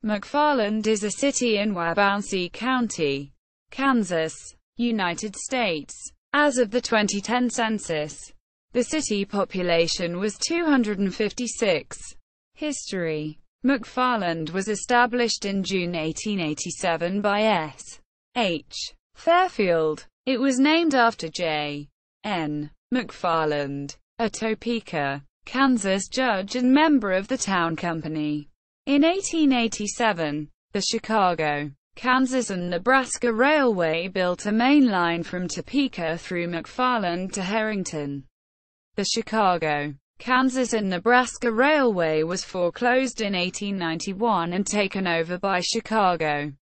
McFarland is a city in Wabaunsee County, Kansas, United States. As of the 2010 census, the city population was 256. History: McFarland was established in June 1887 by S. H. Fairfield. It was named after J. N. McFarland, a Topeka, Kansas judge and member of the town company. In 1887, the Chicago, Kansas and Nebraska Railway built a main line from Topeka through McFarland to Harrington. The Chicago, Kansas and Nebraska Railway was foreclosed in 1891 and taken over by Chicago,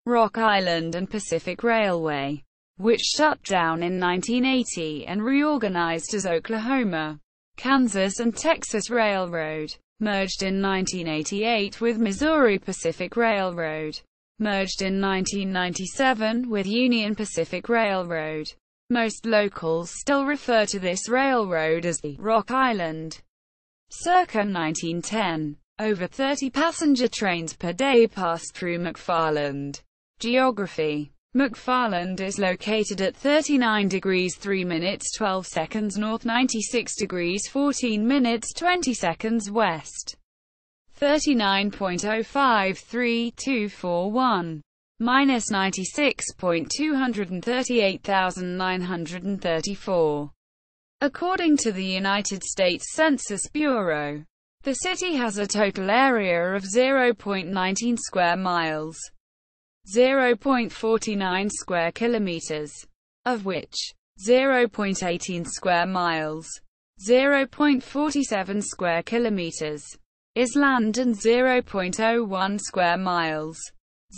Rock Island and Pacific Railway, which shut down in 1980 and reorganized as Oklahoma, Kansas and Texas Railroad. Merged in 1988 with Missouri Pacific Railroad. Merged in 1997 with Union Pacific Railroad. Most locals still refer to this railroad as the Rock Island. Circa 1910, over 30 passenger trains per day passed through McFarland. Geography: McFarland is located at 39 degrees 3 minutes 12 seconds north, 96 degrees 14 minutes 20 seconds west, 39.053241, minus 96.238934. According to the United States Census Bureau, the city has a total area of 0.19 square miles. 0.49 square kilometers, of which 0.18 square miles, 0.47 square kilometers, is land and 0.01 square miles,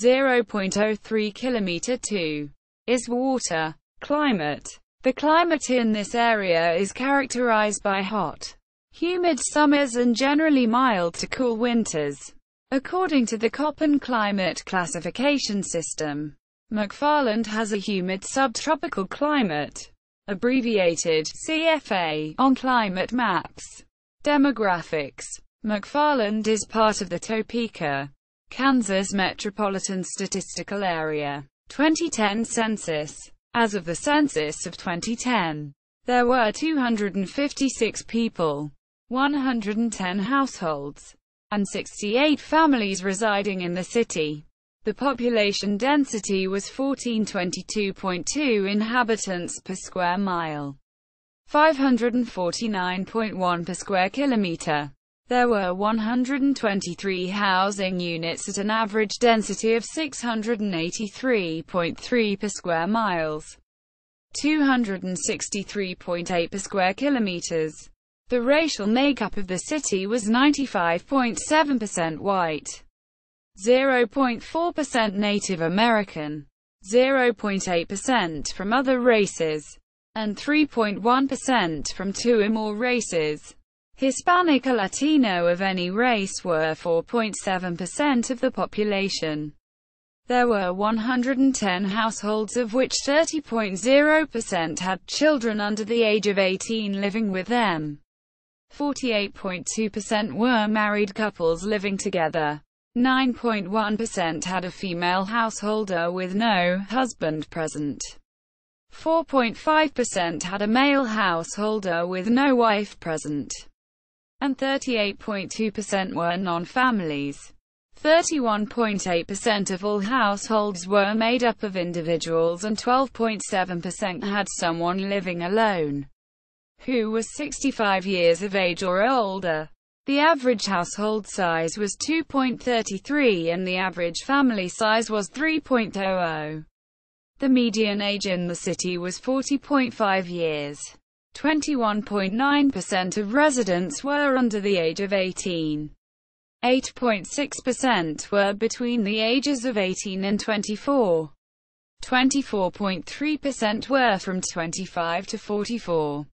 0.03 kilometer 2, is water. Climate: the climate in this area is characterized by hot, humid summers and generally mild to cool winters. According to the Köppen climate classification system, McFarland has a humid subtropical climate, abbreviated CFA, on climate maps. Demographics: McFarland is part of the Topeka, Kansas Metropolitan Statistical Area. 2010 census. As of the census of 2010, there were 256 people, 110 households, and 68 families residing in the city. The population density was 1422.2 inhabitants per square mile, 549.1 per square kilometer. There were 123 housing units at an average density of 683.3 per square miles, 263.8 per square kilometers. The racial makeup of the city was 95.7% white, 0.4% Native American, 0.8% from other races, and 3.1% from two or more races. Hispanic or Latino of any race were 4.7% of the population. There were 110 households, of which 30.0% had children under the age of 18 living with them. 48.2% were married couples living together. 9.1% had a female householder with no husband present. 4.5% had a male householder with no wife present. And 38.2% were non-families. 31.8% of all households were made up of individuals and 12.7% had someone living alone, who was 65 years of age or older. The average household size was 2.33 and the average family size was 3.00. The median age in the city was 40.5 years. 21.9% of residents were under the age of 18. 8.6% were between the ages of 18 and 24. 24.3% were from 25 to 44.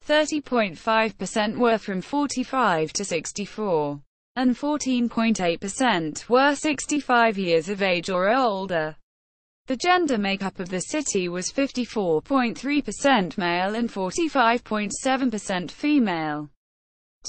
30.5% were from 45 to 64. And 14.8% were 65 years of age or older. The gender makeup of the city was 54.3% male and 45.7% female.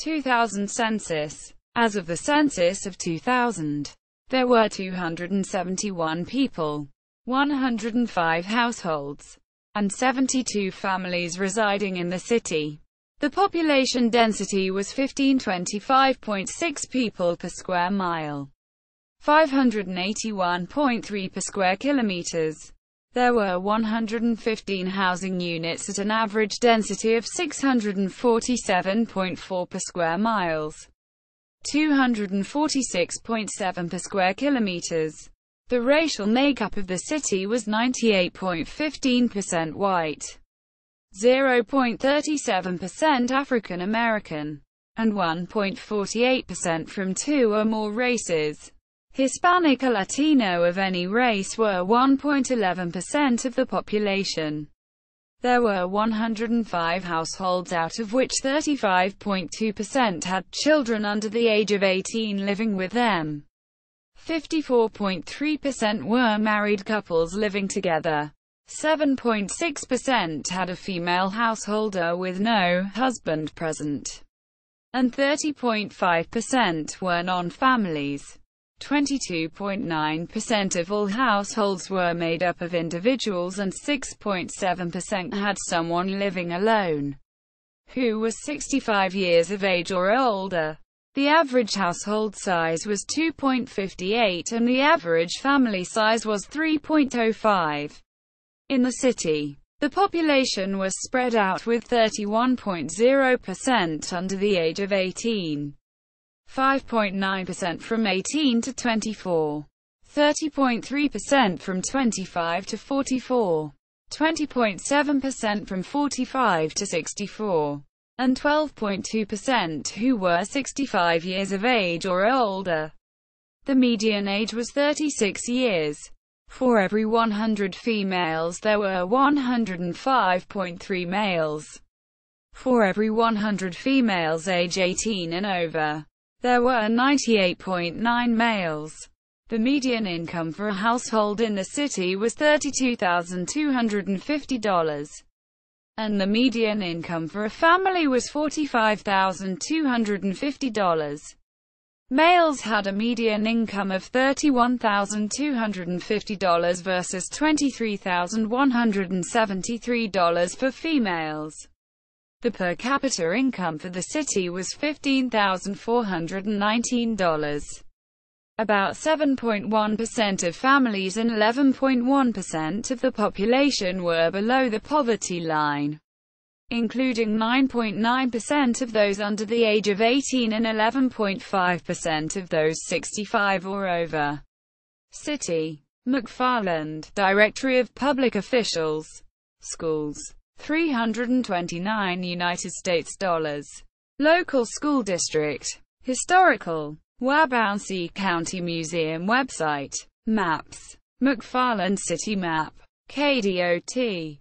2000 census. As of the census of 2000, There were 271 people, 105 households, and 72 families residing in the city. The population density was 1525.6 people per square mile, 581.3 per square kilometers. There were 115 housing units at an average density of 647.4 per square miles, 246.7 per square kilometers. The racial makeup of the city was 98.15% white, 0.37% African American, and 1.48% from two or more races. Hispanic or Latino of any race were 1.11% of the population. There were 105 households, out of which 35.2% had children under the age of 18 living with them. 54.3% were married couples living together. 7.6% had a female householder with no husband present. And 30.5% were non-families. 22.9% of all households were made up of individuals, and 6.7% had someone living alone who was 65 years of age or older. The average household size was 2.58 and the average family size was 3.05. In the city, the population was spread out, with 31.0% under the age of 18. 5.9% from 18 to 24, 30.3% from 25 to 44, 20.7% from 45 to 64, and 12.2% who were 65 years of age or older. The median age was 36 years. For every 100 females there were 105.3 males. For every 100 females age 18 and over, there were 98.9 males. The median income for a household in the city was $32,250, and the median income for a family was $45,250. Males had a median income of $31,250 versus $23,173 for females. The per capita income for the city was $15,419. About 7.1% of families and 11.1% of the population were below the poverty line, including 9.9% of those under the age of 18 and 11.5% of those 65 or over. City. McFarland, Directory of Public Officials. Schools. 329 United States dollars. Local School District. Historical. Wabaunsee County Museum website. Maps. McFarland City Map. KDOT.